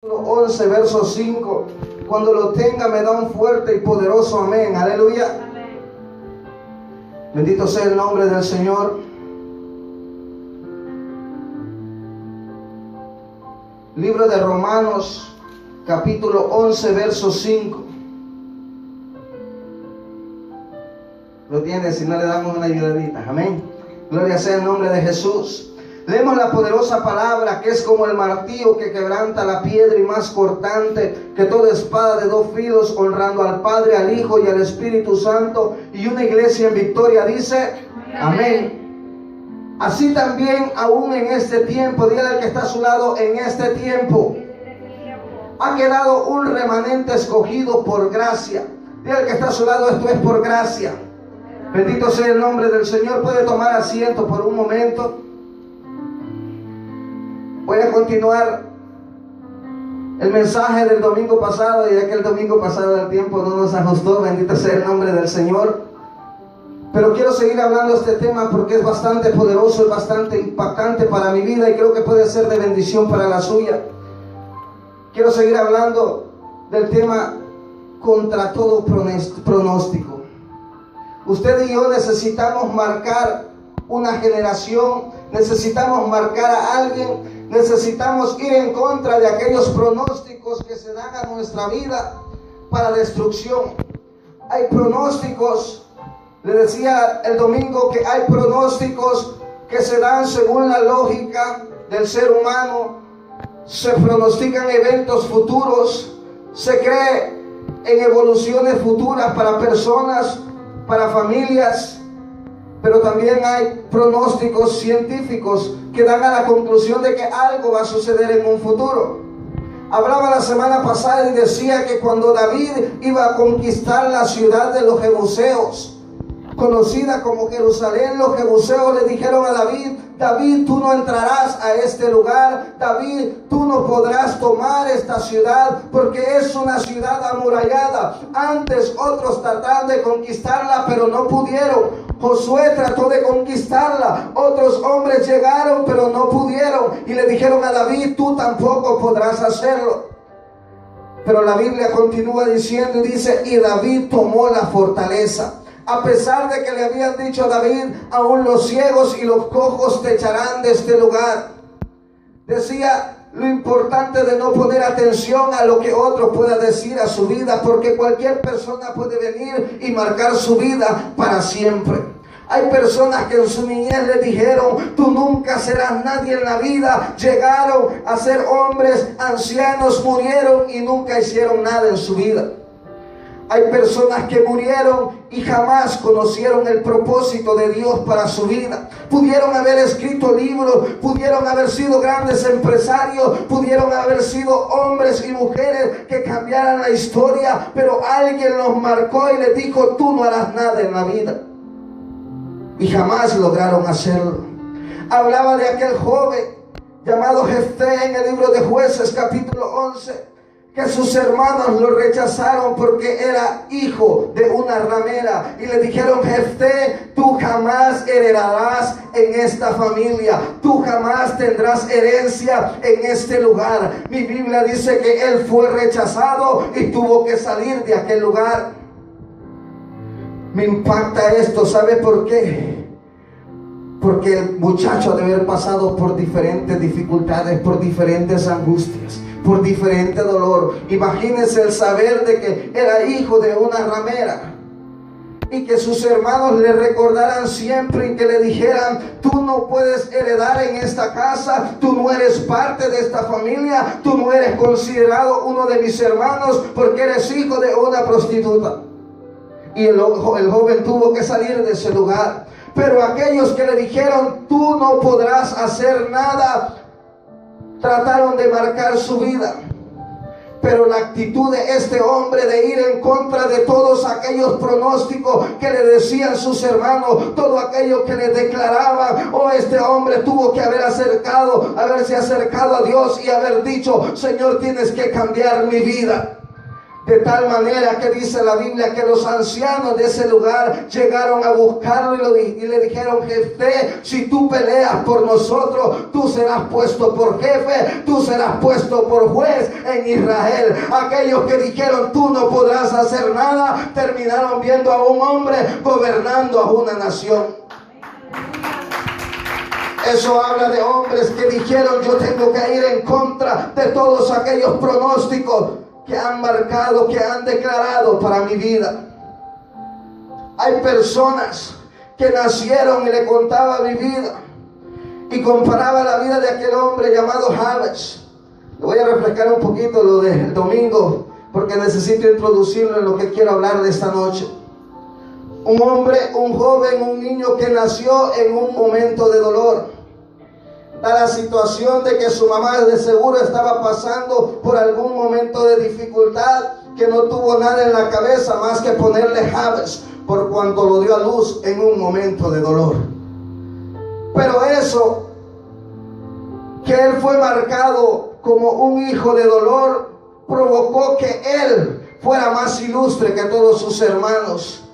11, verso 5. Cuando lo tenga me da un fuerte y poderoso amén. Aleluya. Amén. Bendito sea el nombre del Señor. Libro de Romanos, capítulo 11, verso 5. Lo tiene, si no le damos una ayudadita. Amén. Gloria sea el nombre de Jesús. Leemos la poderosa palabra que es como el martillo que quebranta la piedra y más cortante que toda espada de dos filos, honrando al Padre, al Hijo y al Espíritu Santo. Y una iglesia en victoria dice: amén. Así también aún en este tiempo, dígale al que está a su lado, en este tiempo ha quedado un remanente escogido por gracia. Dígale al que está a su lado, esto es por gracia. Bendito sea el nombre del Señor. Puede tomar asiento por un momento. Voy a continuar el mensaje del domingo pasado, ya que el domingo pasado el tiempo no nos ajustó. Bendito sea el nombre del Señor. Pero quiero seguir hablando de este tema porque es bastante poderoso, es bastante impactante para mi vida y creo que puede ser de bendición para la suya. Quiero seguir hablando del tema contra todo pronóstico. Usted y yo necesitamos marcar una generación, necesitamos marcar a alguien, necesitamos ir en contra de aquellos pronósticos que se dan a nuestra vida para destrucción. Hay pronósticos, le decía el domingo que hay pronósticos que se dan según la lógica del ser humano. Se pronostican eventos futuros, se cree en evoluciones futuras para personas, para familias, pero también hay pronósticos científicos que dan a la conclusión de que algo va a suceder en un futuro. Hablaba la semana pasada y decía que cuando David iba a conquistar la ciudad de los jebuseos, conocida como Jerusalén, los jebuseos le dijeron a David: David, tú no entrarás a este lugar. David, tú no podrás tomar esta ciudad porque es una ciudad amurallada. Antes otros trataron de conquistarla, pero no pudieron. Josué trató de conquistarla. Otros hombres llegaron, pero no pudieron. Y le dijeron a David: tú tampoco podrás hacerlo. Pero la Biblia continúa diciendo y dice: y David tomó la fortaleza. A pesar de que le habían dicho a David: aún los ciegos y los cojos te echarán de este lugar. Decía lo importante de no poner atención a lo que otro pueda decir a su vida, porque cualquier persona puede venir y marcar su vida para siempre. Hay personas que en su niñez le dijeron: tú nunca serás nadie en la vida. Llegaron a ser hombres, ancianos, murieron y nunca hicieron nada en su vida. Hay personas que murieron y jamás conocieron el propósito de Dios para su vida. Pudieron haber escrito libros, pudieron haber sido grandes empresarios, pudieron haber sido hombres y mujeres que cambiaran la historia, pero alguien los marcó y les dijo: tú no harás nada en la vida. Y jamás lograron hacerlo. Hablaba de aquel joven llamado Jefté en el libro de Jueces, capítulo 11. Que sus hermanos lo rechazaron porque era hijo de una ramera. Y le dijeron: Jefté, tú jamás heredarás en esta familia. Tú jamás tendrás herencia en este lugar. Mi Biblia dice que él fue rechazado y tuvo que salir de aquel lugar. Me impacta esto, ¿sabe por qué? Porque el muchacho debe haber pasado por diferentes dificultades, por diferentes angustias, por diferente dolor. Imagínense el saber de que era hijo de una ramera y que sus hermanos le recordaran siempre y que le dijeran: tú no puedes heredar en esta casa, tú no eres parte de esta familia, tú no eres considerado uno de mis hermanos porque eres hijo de una prostituta. Y el joven tuvo que salir de ese lugar. Pero aquellos que le dijeron: tú no podrás hacer nada, trataron de marcar su vida. Pero la actitud de este hombre de ir en contra de todos aquellos pronósticos que le decían sus hermanos, todo aquello que le declaraban, este hombre tuvo que haberse acercado a Dios y haber dicho: Señor, tienes que cambiar mi vida. De tal manera que dice la Biblia que los ancianos de ese lugar llegaron a buscarlo y le dijeron: Jefté, si tú peleas por nosotros, tú serás puesto por jefe, tú serás puesto por juez en Israel. Aquellos que dijeron: tú no podrás hacer nada, terminaron viendo a un hombre gobernando a una nación. Eso habla de hombres que dijeron: yo tengo que ir en contra de todos aquellos pronósticos que han marcado, que han declarado para mi vida. Hay personas que nacieron, y le contaba mi vida y comparaba la vida de aquel hombre llamado Jabes. Le voy a refrescar un poquito lo del domingo, porque necesito introducirlo en lo que quiero hablar de esta noche. Un hombre, un joven, un niño que nació en un momento de dolor. Da la situación de que su mamá de seguro estaba pasando por algún momento de dificultad, que no tuvo nada en la cabeza más que ponerle Jabes, por cuanto lo dio a luz en un momento de dolor. Pero eso, que él fue marcado como un hijo de dolor, provocó que él fuera más ilustre que todos sus hermanos.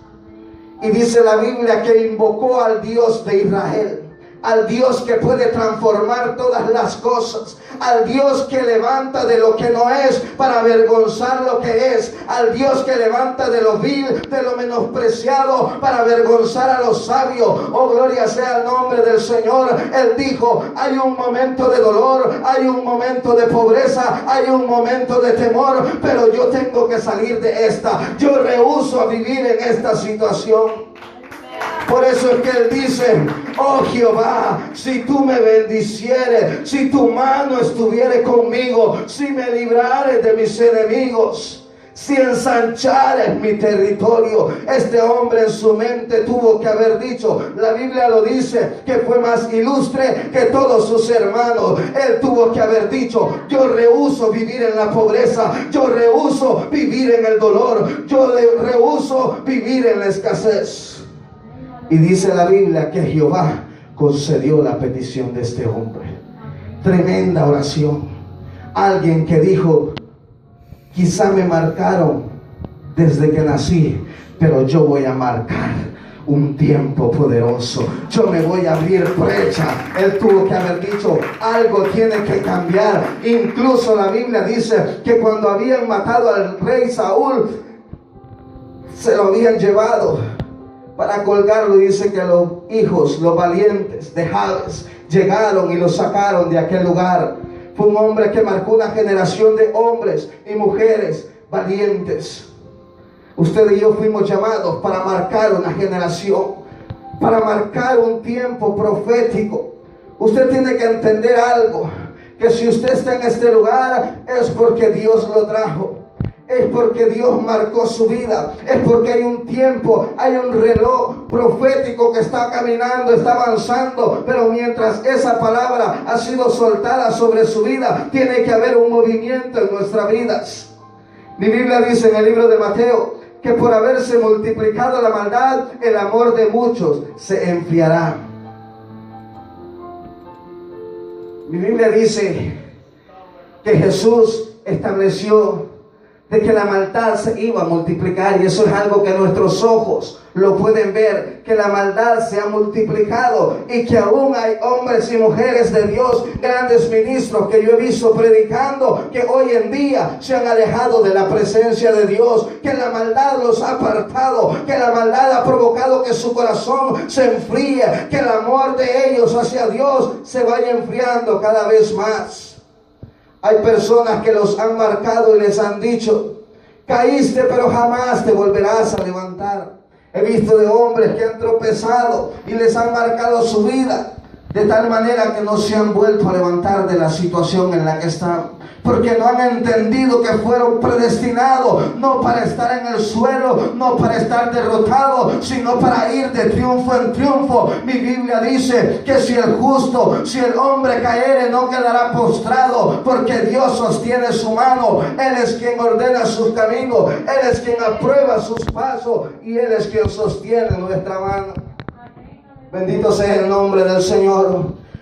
Y dice la Biblia que invocó al Dios de Israel, al Dios que puede transformar todas las cosas, al Dios que levanta de lo que no es para avergonzar lo que es, al Dios que levanta de lo vil, de lo menospreciado, para avergonzar a los sabios. Oh, gloria sea el nombre del Señor. Él dijo: hay un momento de dolor, hay un momento de pobreza, hay un momento de temor, pero yo tengo que salir de esta. Yo rehúso a vivir en esta situación. Por eso es que él dice: oh Jehová, si tú me bendicieres, si tu mano estuviere conmigo, si me librares de mis enemigos, si ensanchares mi territorio. Este hombre en su mente tuvo que haber dicho, la Biblia lo dice, que fue más ilustre que todos sus hermanos. Él tuvo que haber dicho: yo rehúso vivir en la pobreza, yo rehúso vivir en el dolor, yo rehúso vivir en la escasez. Y dice la Biblia que Jehová concedió la petición de este hombre. Tremenda oración. Alguien que dijo: quizá me marcaron desde que nací, pero yo voy a marcar un tiempo poderoso. Yo me voy a abrir brecha. Él tuvo que haber dicho: algo tiene que cambiar. Incluso la Biblia dice que cuando habían matado al rey Saúl, se lo habían llevado para colgarlo, y dice que los hijos, los valientes de Jabes, llegaron y lo sacaron de aquel lugar. Fue un hombre que marcó una generación de hombres y mujeres valientes. Usted y yo fuimos llamados para marcar una generación, para marcar un tiempo profético. Usted tiene que entender algo, que si usted está en este lugar es porque Dios lo trajo. Es porque Dios marcó su vida. Es porque hay un tiempo, hay un reloj profético que está caminando, está avanzando. Pero mientras esa palabra ha sido soltada sobre su vida, tiene que haber un movimiento en nuestras vidas. Mi Biblia dice en el libro de Mateo que por haberse multiplicado la maldad, el amor de muchos se enfriará. Mi Biblia dice que Jesús estableció de que la maldad se iba a multiplicar, y eso es algo que nuestros ojos lo pueden ver, que la maldad se ha multiplicado y que aún hay hombres y mujeres de Dios, grandes ministros que yo he visto predicando, que hoy en día se han alejado de la presencia de Dios, que la maldad los ha apartado, que la maldad ha provocado que su corazón se enfríe, que el amor de ellos hacia Dios se vaya enfriando cada vez más. Hay personas que los han marcado y les han dicho: caíste, pero jamás te volverás a levantar. He visto de hombres que han tropezado y les han marcado su vida de tal manera que no se han vuelto a levantar de la situación en la que están, porque no han entendido que fueron predestinados no para estar en el suelo, no para estar derrotados, sino para ir de triunfo en triunfo. Mi Biblia dice que si el justo, si el hombre caere, no quedará postrado, porque Dios sostiene su mano. Él es quien ordena sus caminos, Él es quien aprueba sus pasos, y Él es quien sostiene nuestra mano. Bendito sea el nombre del Señor.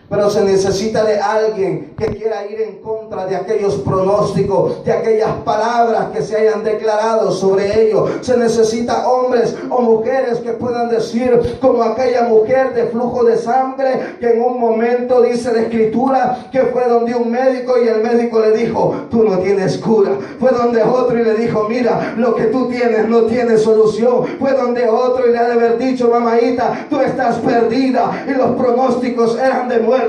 Pero se necesita de alguien que quiera ir en contra de aquellos pronósticos, de aquellas palabras que se hayan declarado sobre ellos. Se necesita hombres o mujeres que puedan decir, como aquella mujer de flujo de sangre, que en un momento dice la Escritura que fue donde un médico y el médico le dijo, tú no tienes cura. Fue donde otro y le dijo, mira, lo que tú tienes no tiene solución. Fue donde otro y le ha de haber dicho, mamadita, tú estás perdida, y los pronósticos eran de muerte.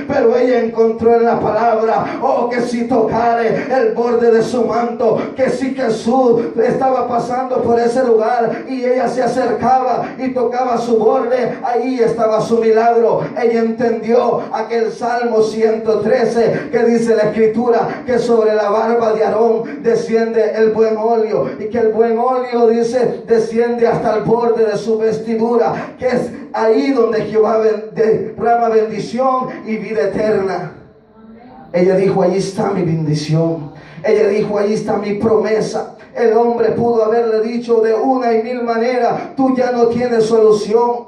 Pero ella encontró en la palabra, oh, que si tocare el borde de su manto, que si Jesús estaba pasando por ese lugar y ella se acercaba y tocaba su borde, ahí estaba su milagro. Ella entendió aquel Salmo 113 que dice la Escritura que sobre la barba de Aarón desciende el buen óleo, y que el buen óleo, dice, desciende hasta el borde de su vestidura, que es ahí donde Jehová derrama bendición y vida eterna. Ella dijo, allí está mi bendición. Ella dijo, allí está mi promesa. El hombre pudo haberle dicho de una y mil maneras, tú ya no tienes solución.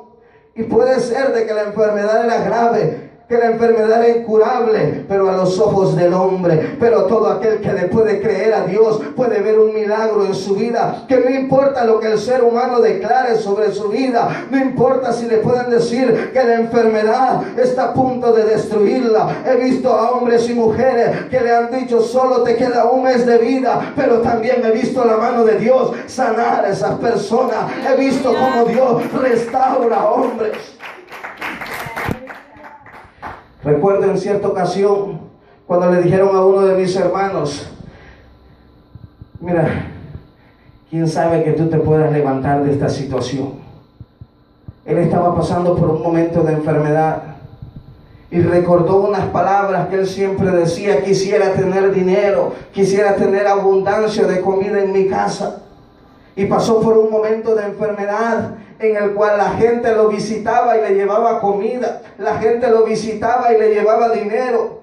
Y puede ser de que la enfermedad era grave, que la enfermedad era incurable, pero a los ojos del hombre. Pero todo aquel que le puede creer a Dios puede ver un milagro en su vida. Que no importa lo que el ser humano declare sobre su vida, no importa si le pueden decir que la enfermedad está a punto de destruirla. He visto a hombres y mujeres que le han dicho, solo te queda un mes de vida, pero también he visto la mano de Dios sanar a esas personas. He visto cómo Dios restaura a hombres. Recuerdo en cierta ocasión cuando le dijeron a uno de mis hermanos, mira, quién sabe que tú te puedas levantar de esta situación. Él estaba pasando por un momento de enfermedad y recordó unas palabras que él siempre decía, quisiera tener dinero, quisiera tener abundancia de comida en mi casa. Y pasó por un momento de enfermedad en el cual la gente lo visitaba y le llevaba comida, la gente lo visitaba y le llevaba dinero.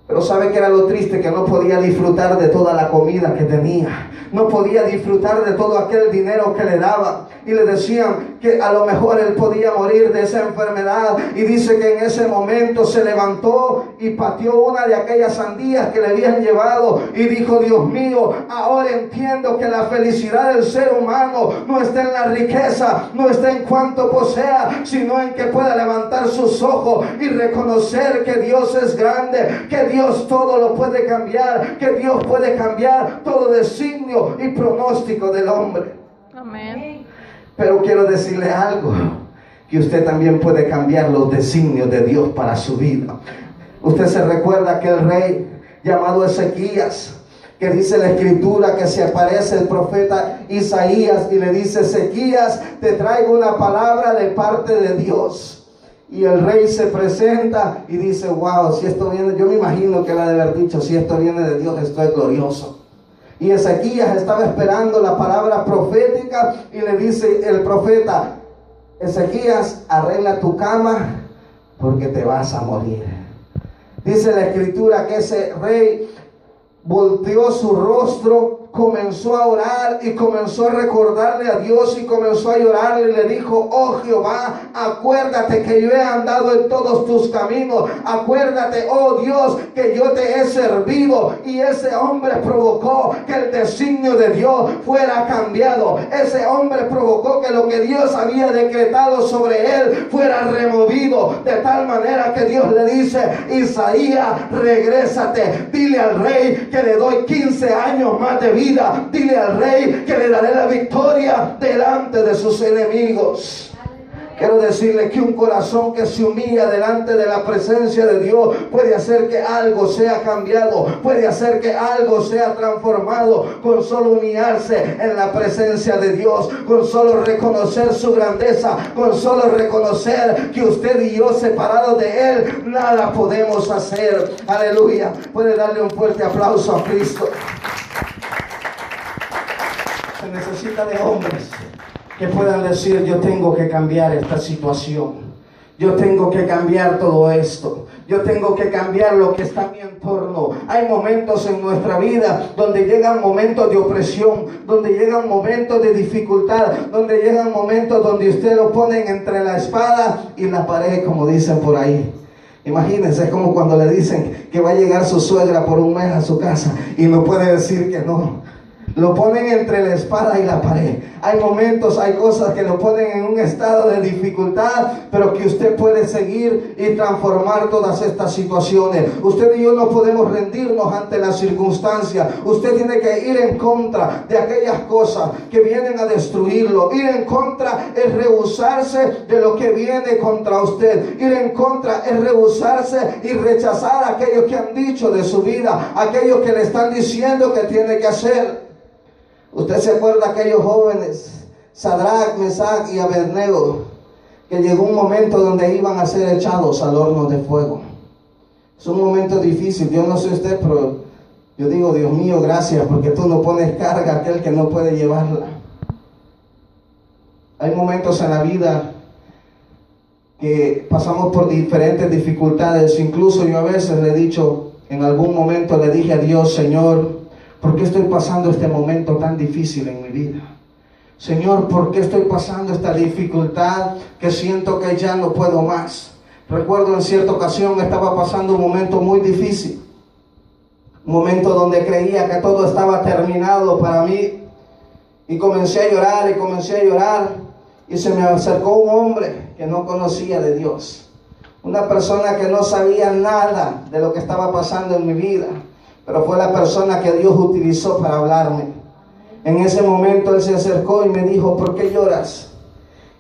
Pero ¿sabe qué era lo triste? Que no podía disfrutar de toda la comida que tenía, no podía disfrutar de todo aquel dinero que le daba. Y le decían que a lo mejor él podía morir de esa enfermedad. Y dice que en ese momento se levantó y pateó una de aquellas sandías que le habían llevado y dijo, Dios mío, ahora entiendo que la felicidad del ser humano no está en la riqueza, no está en cuanto posea, sino en que pueda levantar sus ojos y reconocer que Dios es grande, que Dios todo lo puede cambiar, que Dios puede cambiar todo designio y pronóstico del hombre. Amén. Pero quiero decirle algo, que usted también puede cambiar los designios de Dios para su vida. Usted se recuerda aquel rey llamado Ezequías, que dice la Escritura que se aparece el profeta Isaías y le dice, Ezequías, te traigo una palabra de parte de Dios. Y el rey se presenta y dice, wow, si esto viene, yo me imagino que él ha de haber dicho, si esto viene de Dios, esto es glorioso. Y Ezequías estaba esperando la palabra profética y le dice el profeta, Ezequías, arregla tu cama porque te vas a morir. Dice la Escritura que ese rey volteó su rostro, comenzó a orar y comenzó a recordarle a Dios y comenzó a llorarle y le dijo, oh Jehová, acuérdate que yo he andado en todos tus caminos, acuérdate, oh Dios, que yo te he servido. Y ese hombre provocó que el designio de Dios fuera cambiado. Ese hombre provocó que lo que Dios había decretado sobre él fuera removido, de tal manera que Dios le dice, Isaías, regrésate, dile al rey que le doy 15 años más de vida. Dile al rey que le daré la victoria delante de sus enemigos. Quiero decirle que un corazón que se humilla delante de la presencia de Dios puede hacer que algo sea cambiado, puede hacer que algo sea transformado con solo humillarse en la presencia de Dios, con solo reconocer su grandeza, con solo reconocer que usted y yo, separados de Él, nada podemos hacer. Aleluya. Puede darle un fuerte aplauso a Cristo. Se necesita de hombres que puedan decir, yo tengo que cambiar esta situación, yo tengo que cambiar todo esto, yo tengo que cambiar lo que está en mi entorno. Hay momentos en nuestra vida donde llegan momentos de opresión, donde llegan momentos de dificultad, donde llegan momentos donde usted lo ponen entre la espada y la pared, como dicen por ahí. Imagínense, es como cuando le dicen que va a llegar su suegra por un mes a su casa y no puede decir que no. Lo ponen entre la espada y la pared. Hay momentos, hay cosas que lo ponen en un estado de dificultad, pero que usted puede seguir y transformar todas estas situaciones. Usted y yo no podemos rendirnos ante las circunstancias. Usted tiene que ir en contra de aquellas cosas que vienen a destruirlo. Ir en contra es rehusarse de lo que viene contra usted. Ir en contra es rehusarse y rechazar a aquellos que han dicho de su vida, aquellos que le están diciendo que tiene que hacer. Usted se acuerda de aquellos jóvenes, Sadrach, Mesach y Abednego, que llegó un momento donde iban a ser echados al horno de fuego. Es un momento difícil. Yo no sé usted, pero yo digo, Dios mío, gracias, porque tú no pones carga a aquel que no puede llevarla. Hay momentos en la vida que pasamos por diferentes dificultades. Incluso yo a veces le he dicho, en algún momento le dije a Dios, Señor, ¿por qué estoy pasando este momento tan difícil en mi vida? Señor, ¿por qué estoy pasando esta dificultad que siento que ya no puedo más? Recuerdo en cierta ocasión estaba pasando un momento muy difícil. Un momento donde creía que todo estaba terminado para mí. Y comencé a llorar y comencé a llorar. Y se me acercó un hombre que no conocía de Dios. Una persona que no sabía nada de lo que estaba pasando en mi vida. Pero fue la persona que Dios utilizó para hablarme. En ese momento él se acercó y me dijo, ¿por qué lloras?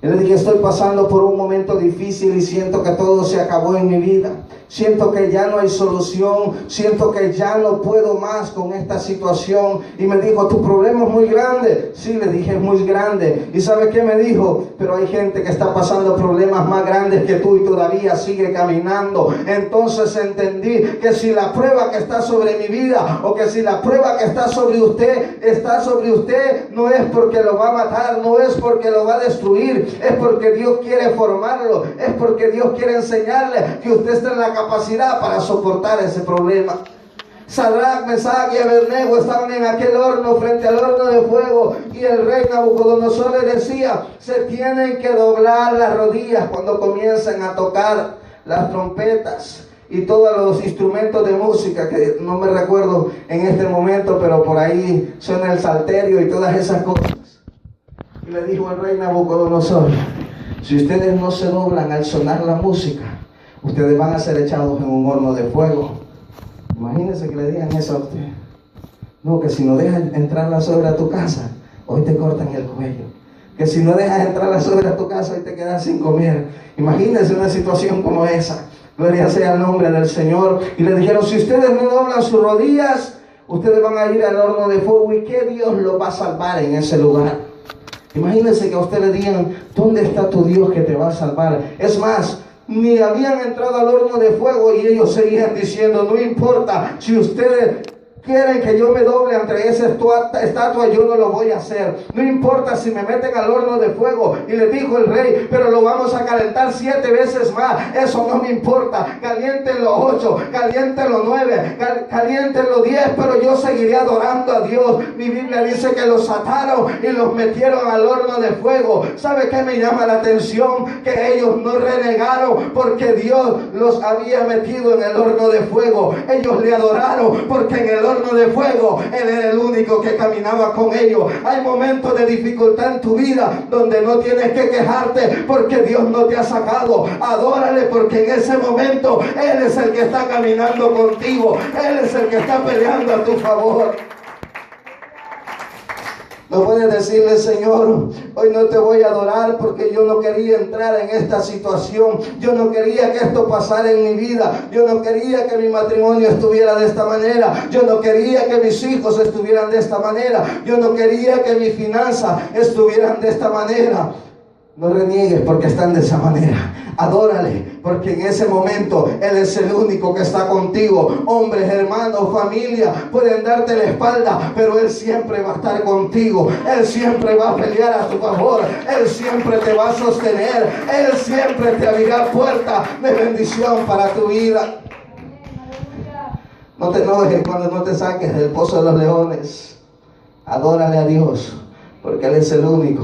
Y le dije, estoy pasando por un momento difícil y siento que todo se acabó en mi vida. Siento que ya no hay solución, siento que ya no puedo más con esta situación. Y me dijo, ¿tu problema es muy grande? Sí, le dije, es muy grande. ¿Y sabe qué me dijo? Pero hay gente que está pasando problemas más grandes que tú y todavía sigue caminando. Entonces entendí que si la prueba que está sobre mi vida, o que si la prueba que está sobre usted, no es porque lo va a matar, no es porque lo va a destruir, es porque Dios quiere formarlo, es porque Dios quiere enseñarle que usted está en la capacidad para soportar ese problema. Sadrach, Mesach y Abednego estaban en aquel horno, frente al horno de fuego, y el rey Nabucodonosor le decía, se tienen que doblar las rodillas cuando comiencen a tocar las trompetas y todos los instrumentos de música, que no me recuerdo en este momento, pero por ahí suena el salterio y todas esas cosas. Y le dijo el rey Nabucodonosor, si ustedes no se doblan al sonar la música, ustedes van a ser echados en un horno de fuego. Imagínense que le digan eso a usted. No, que si no dejas entrar la suegra a tu casa, hoy te cortan el cuello. Que si no dejas entrar la suegra a tu casa, hoy te quedas sin comer. Imagínense una situación como esa. Gloria sea el nombre del Señor. Y le dijeron, si ustedes no doblan sus rodillas, ustedes van a ir al horno de fuego. ¿Y qué Dios los va a salvar en ese lugar? Imagínense que a usted le digan, ¿dónde está tu Dios que te va a salvar? Es más, ni habían entrado al horno de fuego y ellos seguían diciendo, no importa, si ustedes quieren que yo me doble ante esa estatua, yo no lo voy a hacer. No importa si me meten al horno de fuego. Y le dijo el rey, pero lo vamos a calentar 7 veces más. Eso no me importa. Calienten los 8, calienten los 9, calienten los 10, pero yo seguiré adorando a Dios. Mi Biblia dice que los ataron y los metieron al horno de fuego. ¿Sabe qué me llama la atención? Que ellos no renegaron porque Dios los había metido en el horno de fuego. Ellos le adoraron porque en el horno de fuego Él era el único que caminaba con ellos. Hay momentos de dificultad en tu vida donde no tienes que quejarte porque Dios no te ha sacado. Adórale porque en ese momento Él es el que está caminando contigo. Él es el que está peleando a tu favor. No puedes decirle, Señor, hoy no te voy a adorar porque yo no quería entrar en esta situación. Yo no quería que esto pasara en mi vida. Yo no quería que mi matrimonio estuviera de esta manera. Yo no quería que mis hijos estuvieran de esta manera. Yo no quería que mis finanzas estuvieran de esta manera. No reniegues porque están de esa manera. Adórale porque en ese momento Él es el único que está contigo. Hombres, hermanos, familia pueden darte la espalda, pero Él siempre va a estar contigo. Él siempre va a pelear a tu favor. Él siempre te va a sostener. Él siempre te abrirá puertas de bendición para tu vida. No te enojes cuando no te saques del pozo de los leones. Adórale a Dios porque Él es el único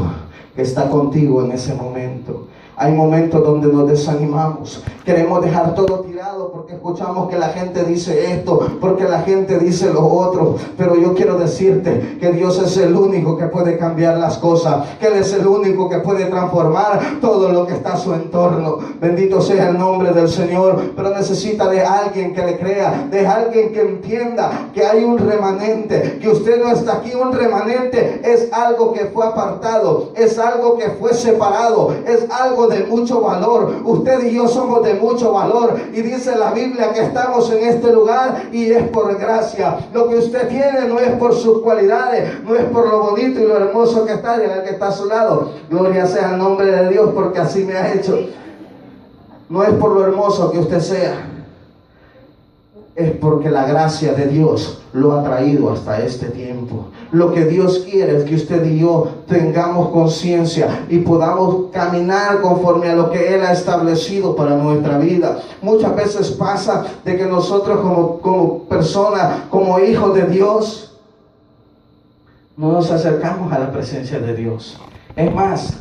que está contigo en ese momento. Hay momentos donde nos desanimamos. Queremos dejar todo tirado porque escuchamos que la gente dice esto, porque la gente dice lo otro. Pero yo quiero decirte que Dios es el único que puede cambiar las cosas, que Él es el único que puede transformar todo lo que está a su entorno. Bendito sea el nombre del Señor. Pero necesita de alguien que le crea, de alguien que entienda que hay un remanente, que usted no está aquí. Un remanente es algo que fue apartado, es algo que fue separado, es algo de mucho valor. Usted y yo somos de mucho valor, y dice la Biblia que estamos en este lugar y es por gracia. Lo que usted tiene no es por sus cualidades, no es por lo bonito y lo hermoso que está, y el que está a su lado. Gloria sea el nombre de Dios, porque así me ha hecho. No es por lo hermoso que usted sea, es porque la gracia de Dios lo ha traído hasta este tiempo. Lo que Dios quiere es que usted y yo tengamos conciencia y podamos caminar conforme a lo que Él ha establecido para nuestra vida. Muchas veces pasa de que nosotros como personas, como hijos de Dios, no nos acercamos a la presencia de Dios. Es más,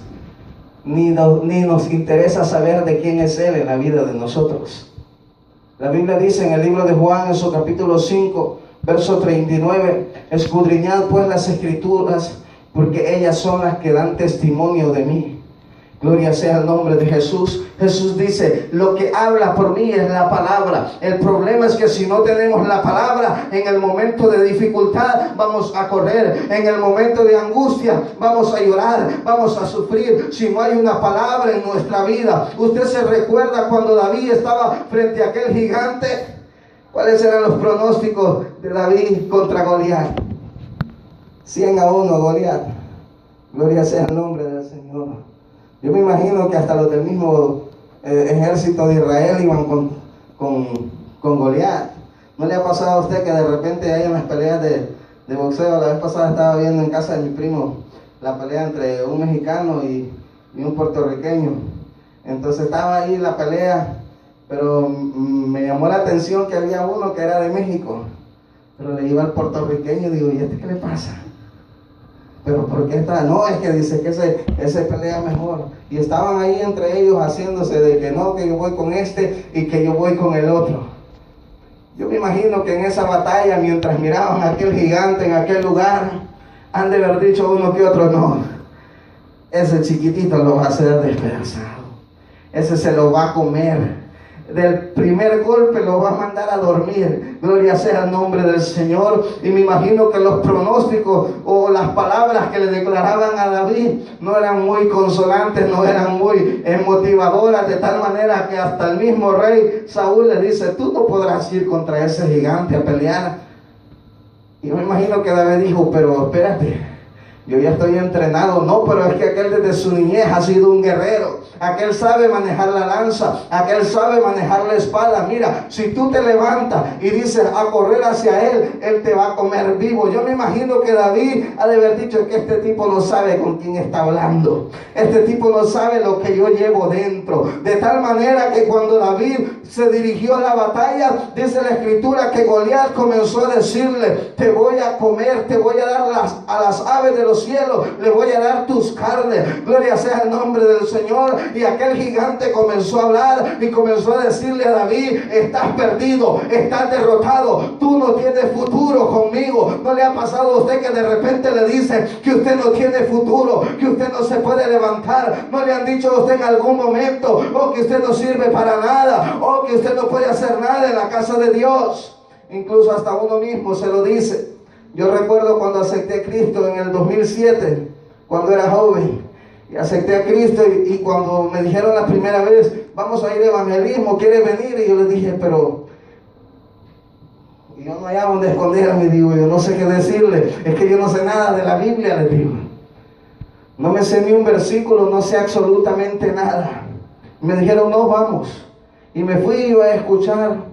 ni nos interesa saber de quién es Él en la vida de nosotros. La Biblia dice en el libro de Juan, en su capítulo 5, verso 39, escudriñad pues las Escrituras, porque ellas son las que dan testimonio de mí. Gloria sea el nombre de Jesús. Jesús dice, lo que habla por mí es la palabra. El problema es que si no tenemos la palabra, en el momento de dificultad vamos a correr, en el momento de angustia vamos a llorar, vamos a sufrir, si no hay una palabra en nuestra vida. Usted se recuerda cuando David estaba frente a aquel gigante. ¿Cuáles eran los pronósticos de David contra Goliat? 100-1 Goliat. Gloria sea el nombre del Señor. Yo me imagino que hasta los del mismo ejército de Israel iban con Goliat. ¿No le ha pasado a usted que de repente hay en las peleas de boxeo? La vez pasada estaba viendo en casa de mi primo la pelea entre un mexicano y un puertorriqueño. Entonces estaba ahí la pelea, pero me llamó la atención que había uno que era de México, pero le iba al puertorriqueño y digo, ¿y este qué le pasa? ¿Pero por qué está? No, es que dice que ese pelea mejor. Y estaban ahí entre ellos haciéndose de que no, que yo voy con este y que yo voy con el otro. Yo me imagino que en esa batalla, mientras miraban a aquel gigante en aquel lugar, han de haber dicho uno que otro, no, ese chiquitito lo va a hacer despedazado, ese se lo va a comer. Del primer golpe lo va a mandar a dormir. Gloria sea el nombre del Señor. Y me imagino que los pronósticos o las palabras que le declaraban a David no eran muy consolantes, no eran muy motivadoras, de tal manera que hasta el mismo rey Saúl le dice, tú no podrás ir contra ese gigante a pelear. Y me imagino que David dijo, pero espérate, yo ya estoy entrenado. No, pero es que aquel desde su niñez ha sido un guerrero. Aquel sabe manejar la lanza, aquel sabe manejar la espada. Mira, si tú te levantas y dices a correr hacia él, él te va a comer vivo. Yo me imagino que David ha de haber dicho que este tipo no sabe con quién está hablando. Este tipo no sabe lo que yo llevo dentro. De tal manera que cuando David se dirigió a la batalla, dice la escritura que Goliat comenzó a decirle, te voy a comer, te voy a dar a las aves de los cielos, le voy a dar tus carnes. Gloria sea el nombre del Señor. Y aquel gigante comenzó a hablar y comenzó a decirle a David, estás perdido, estás derrotado, tú no tienes futuro conmigo. ¿No le ha pasado a usted que de repente le dicen que usted no tiene futuro, que usted no se puede levantar? ¿No le han dicho a usted en algún momento, o que usted no sirve para nada, o que usted no puede hacer nada en la casa de Dios? Incluso hasta uno mismo se lo dice. Yo recuerdo cuando acepté a Cristo en el 2007, cuando era joven. Y acepté a Cristo y cuando me dijeron la primera vez, vamos a ir a evangelismo, ¿quieres venir? Y yo les dije, pero yo no hay dónde esconderme, digo, yo no sé qué decirle, es que yo no sé nada de la Biblia, les digo. No me sé ni un versículo, no sé absolutamente nada. Me dijeron, no, vamos. Y me fui yo a escuchar,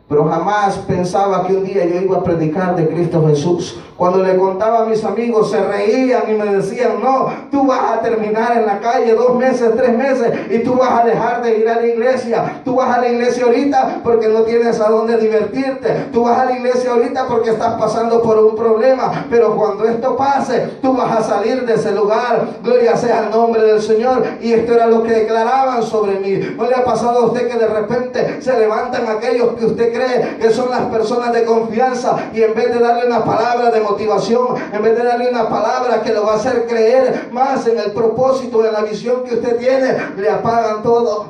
pero jamás pensaba que un día yo iba a predicar de Cristo Jesús. Cuando le contaba a mis amigos, se reían y me decían: no, tú vas a terminar en la calle 2 meses, 3 meses, y tú vas a dejar de ir a la iglesia. Tú vas a la iglesia ahorita porque no tienes a dónde divertirte. Tú vas a la iglesia ahorita porque estás pasando por un problema. Pero cuando esto pase, tú vas a salir de ese lugar. Gloria sea el nombre del Señor. Y esto era lo que declaraban sobre mí. ¿No le ha pasado a usted que de repente se levantan aquellos que usted cree que son las personas de confianza, y en vez de darle una palabra de motivación, en vez de darle una palabra que lo va a hacer creer más en el propósito, en la visión que usted tiene, le apagan todo?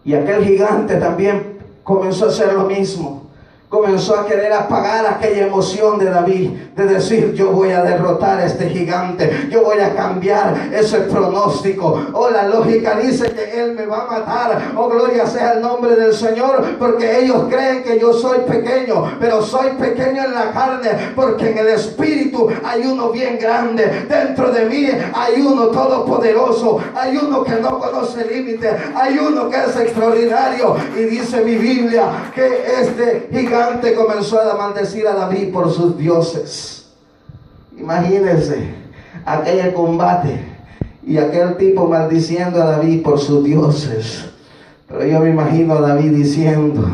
Y aquel gigante también comenzó a hacer lo mismo. Comenzó a querer apagar aquella emoción de David, de decir: yo voy a derrotar a este gigante, yo voy a cambiar ese pronóstico. Oh, la lógica dice que él me va a matar. Oh, gloria sea el nombre del Señor, porque ellos creen que yo soy pequeño, pero soy pequeño en la carne, porque en el espíritu hay uno bien grande. Dentro de mí hay uno todopoderoso, hay uno que no conoce límites, hay uno que es extraordinario. Y dice mi Biblia que este gigante comenzó a maldecir a David por sus dioses. Imagínense aquel combate y aquel tipo maldiciendo a David por sus dioses. Pero yo me imagino a David diciendo: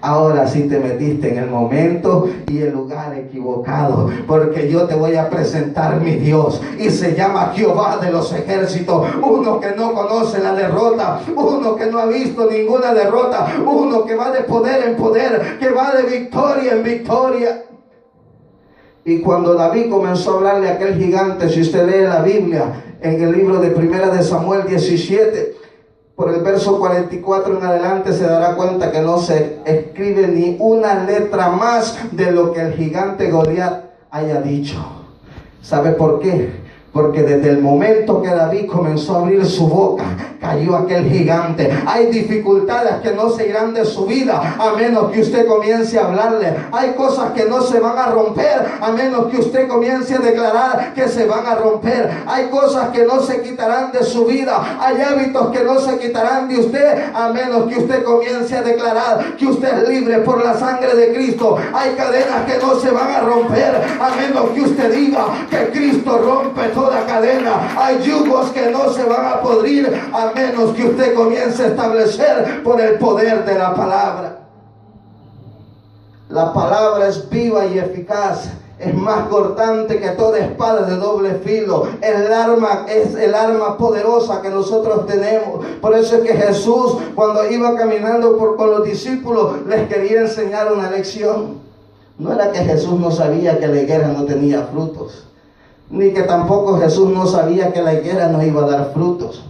ahora sí te metiste en el momento y el lugar equivocado, porque yo te voy a presentar mi Dios, y se llama Jehová de los ejércitos, uno que no conoce la derrota, uno que no ha visto ninguna derrota, uno que va de poder en poder, que va de victoria en victoria. Y cuando David comenzó a hablarle a aquel gigante, si usted lee la Biblia en el libro de 1 de Samuel 17, por el verso 44 en adelante, se dará cuenta que no se escribe ni una letra más de lo que el gigante Goliat haya dicho. ¿Sabe por qué? Porque desde el momento que David comenzó a abrir su boca, cayó aquel gigante. Hay dificultades que no se irán de su vida a menos que usted comience a hablarle. Hay cosas que no se van a romper a menos que usted comience a declarar que se van a romper. Hay cosas que no se quitarán de su vida. Hay hábitos que no se quitarán de usted a menos que usted comience a declarar que usted es libre por la sangre de Cristo. Hay cadenas que no se van a romper a menos que usted diga que Cristo rompe toda cadena. Hay yugos que no se van a podrir a menos que usted comience a establecer por el poder de la palabra. La palabra es viva y eficaz, es más cortante que toda espada de doble filo. Es el arma poderosa que nosotros tenemos. Por eso es que Jesús, cuando iba caminando con los discípulos, les quería enseñar una lección. No era que Jesús no sabía que la higuera no tenía frutos, ni que tampoco Jesús no sabía que la higuera no iba a dar frutos.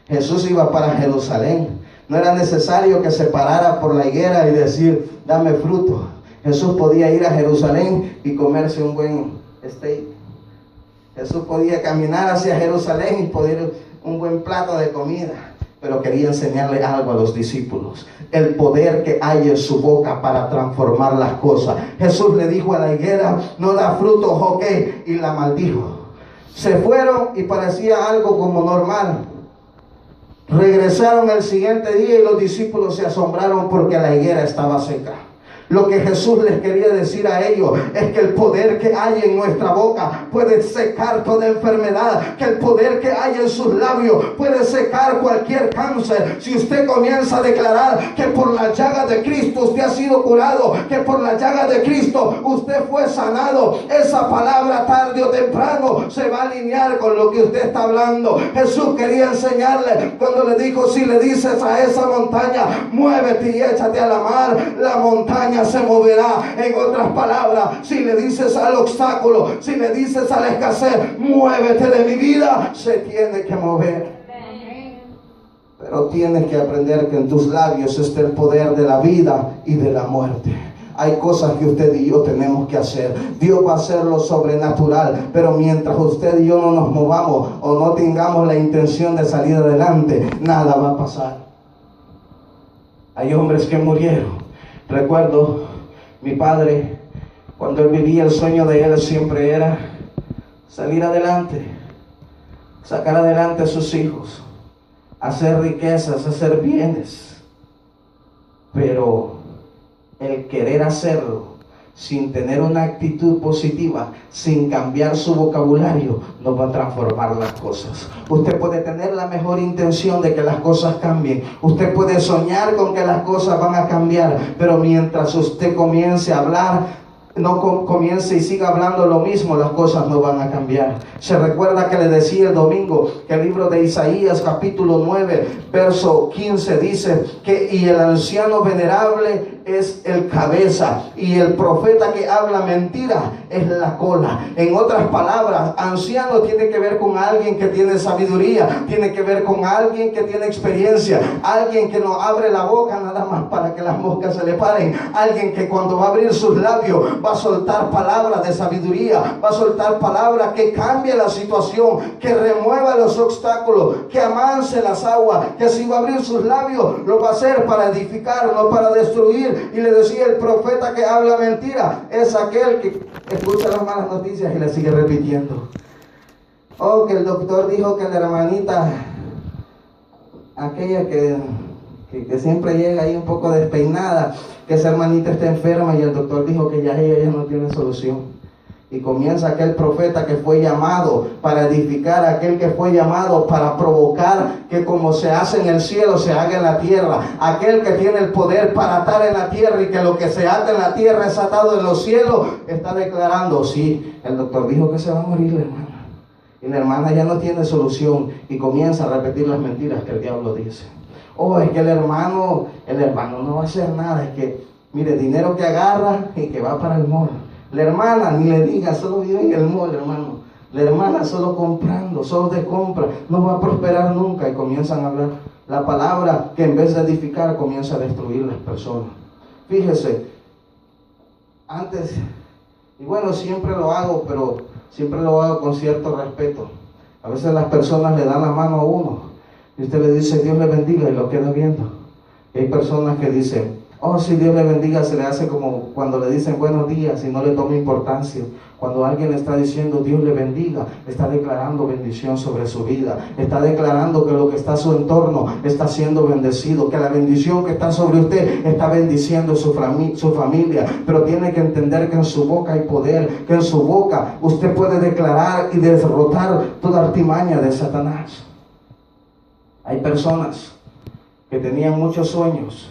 Jesús iba para Jerusalén. No era necesario que se parara por la higuera y decir: dame fruto. Jesús podía ir a Jerusalén y comerse un buen steak. Jesús podía caminar hacia Jerusalén y poder un buen plato de comida. Pero quería enseñarle algo a los discípulos: el poder que hay en su boca para transformar las cosas. Jesús le dijo a la higuera: no da fruto, ok, y la maldijo. Se fueron y parecía algo como normal. Regresaron el siguiente día y los discípulos se asombraron porque la higuera estaba seca. Lo que Jesús les quería decir a ellos es que el poder que hay en nuestra boca puede secar toda enfermedad, que el poder que hay en sus labios puede secar cualquier cáncer. Si usted comienza a declarar que por la llaga de Cristo usted ha sido curado, que por la llaga de Cristo usted fue sanado, esa palabra tarde o temprano se va a alinear con lo que usted está hablando. Jesús quería enseñarle cuando le dijo: si le dices a esa montaña, muévete y échate a la mar, la montaña se moverá. En otras palabras, si le dices al obstáculo, si le dices a la escasez, muévete de mi vida, se tiene que mover. Pero tienes que aprender que en tus labios está el poder de la vida y de la muerte. Hay cosas que usted y yo tenemos que hacer. Dios va a hacer lo sobrenatural, pero mientras usted y yo no nos movamos o no tengamos la intención de salir adelante, nada va a pasar. Hay hombres que murieron. Recuerdo mi padre, cuando él vivía, el sueño de él siempre era salir adelante, sacar adelante a sus hijos, hacer riquezas, hacer bienes. Pero el querer hacerlo sin tener una actitud positiva, sin cambiar su vocabulario, no va a transformar las cosas. Usted puede tener la mejor intención de que las cosas cambien. Usted puede soñar con que las cosas van a cambiar, pero mientras usted comience a hablar, no comience y siga hablando lo mismo, las cosas no van a cambiar. Se recuerda que le decía el domingo que el libro de Isaías capítulo 9 verso 15 dice que y el anciano venerable es el cabeza y el profeta que habla mentira es la cola. En otras palabras, anciano tiene que ver con alguien que tiene sabiduría, tiene que ver con alguien que tiene experiencia, alguien que no abre la boca nada más para que las moscas se le paren, alguien que cuando va a abrir sus labios va a soltar palabras de sabiduría, va a soltar palabras que cambie la situación, que remueva los obstáculos, que amance las aguas, que si va a abrir sus labios lo va a hacer para edificar, no para destruir. Y le decía, el profeta que habla mentira es aquel que escucha las malas noticias y le sigue repitiendo. Oh, que el doctor dijo que la hermanita, aquella que siempre llega ahí un poco despeinada, que esa hermanita está enferma y el doctor dijo que ya ella no tiene solución. Y comienza aquel profeta que fue llamado para edificar, aquel que fue llamado para provocar que como se hace en el cielo se haga en la tierra, aquel que tiene el poder para atar en la tierra y que lo que se ata en la tierra es atado en los cielos, está declarando, sí, el doctor dijo que se va a morir la hermana y la hermana ya no tiene solución, y comienza a repetir las mentiras que el diablo dice. Oh, es que el hermano no va a hacer nada, es que mire, dinero que agarra y que va para el mall. La hermana, ni le diga, solo vive en el mall, hermano. La hermana solo comprando, solo de compra, no va a prosperar nunca. Y comienzan a hablar la palabra que en vez de edificar comienza a destruir las personas. Fíjese, antes, y bueno, siempre lo hago, pero siempre lo hago con cierto respeto. A veces las personas le dan la mano a uno y usted le dice Dios le bendiga y lo queda viendo. Y hay personas que dicen, oh, si Dios le bendiga, se le hace como cuando le dicen buenos días y no le toma importancia. Cuando alguien le está diciendo Dios le bendiga, está declarando bendición sobre su vida, está declarando que lo que está a su entorno está siendo bendecido, que la bendición que está sobre usted está bendiciendo su familia. Pero tiene que entender que en su boca hay poder, que en su boca usted puede declarar y derrotar toda artimaña de Satanás. Hay personas que tenían muchos sueños,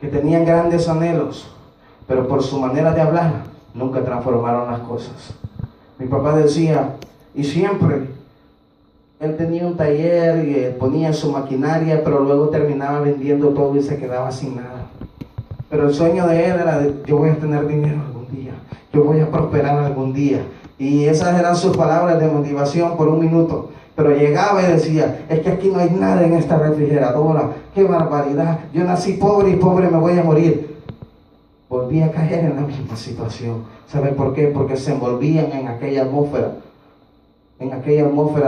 que tenían grandes anhelos, pero por su manera de hablar nunca transformaron las cosas. Mi papá decía, y siempre él tenía un taller y ponía su maquinaria, pero luego terminaba vendiendo todo y se quedaba sin nada. Pero el sueño de él era de, yo voy a tener dinero algún día, yo voy a prosperar algún día. Y esas eran sus palabras de motivación por un minuto. Pero llegaba y decía, es que aquí no hay nada en esta refrigeradora, qué barbaridad, yo nací pobre y pobre me voy a morir. Volví a caer en la misma situación. ¿Sabe por qué? Porque se envolvían en aquella atmósfera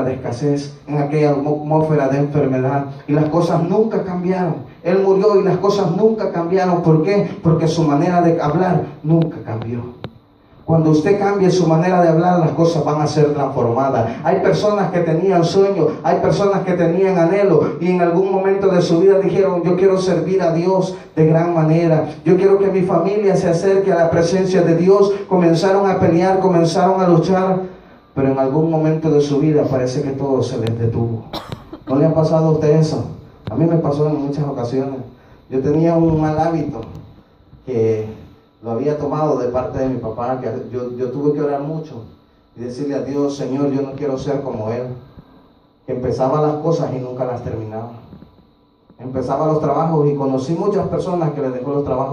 de escasez, en aquella atmósfera de enfermedad, y las cosas nunca cambiaron. Él murió y las cosas nunca cambiaron. ¿Por qué? Porque su manera de hablar nunca cambió. Cuando usted cambie su manera de hablar, las cosas van a ser transformadas. Hay personas que tenían sueños, hay personas que tenían anhelo y en algún momento de su vida dijeron, yo quiero servir a Dios de gran manera. Yo quiero que mi familia se acerque a la presencia de Dios. Comenzaron a pelear, comenzaron a luchar, pero en algún momento de su vida parece que todo se les detuvo. ¿No le ha pasado a usted eso? A mí me pasó en muchas ocasiones. Yo tenía un mal hábito que lo había tomado de parte de mi papá, que yo tuve que orar mucho y decirle a Dios, Señor, yo no quiero ser como Él, que empezaba las cosas y nunca las terminaba. Empezaba los trabajos y conocí muchas personas que les dejó los trabajos